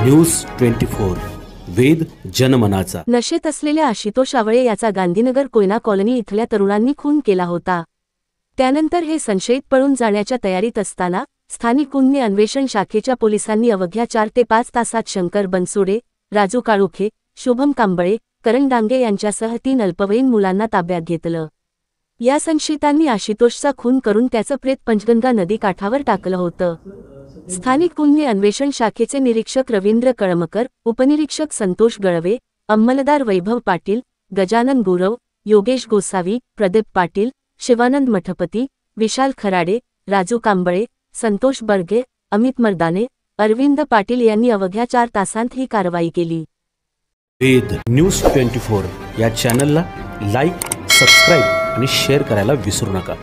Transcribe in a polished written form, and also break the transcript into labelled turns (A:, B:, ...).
A: News 24 वेद जनमनाचा।
B: नशेत असलेल्या आशितोष आवळे याचा गांधीनगर कोयना कॉलनी इथल्या तरुणांनी खून केला होता। त्यानंतर हे संशयित पळून जाण्याच्या तयारीत असताना स्थानिक गुन्हे अन्वेषण शाखेच्या पोलिसांनी अवघ्या 4 ते 5 तासात शंकर बनसोडे, राजू काळुखे, शुभम कांबळे, करण डांगे यांच्यासह 3 अल्पवयीन मुलांना ताब्यात घेतलं। या संशयितांनी आशितोषचा खून करून त्याचं प्रेत पंचगंगा नदी काठावर टाकलं होतं। स्थानिक गुन्हे अन्वेषण शाखेचे निरीक्षक रवींद्र कळमकर, उपनिरीक्षक संतोष गळवे, अंमलदार वैभव पाटील, गजानन गुरव, योगेश गोसावी, प्रदीप पाटील, शिवानंद मठपती, विशाल खराडे, राजू कांबळे, संतोष बर्गे, अमित मर्दाने, अरविंद पाटील यांनी अवघ्या 4 तासांत ही कारवाई केली।
A: वेद न्यूज 24 या चॅनलला लाईक, सबस्क्राईब आणि शेअर करायला विसरू नका।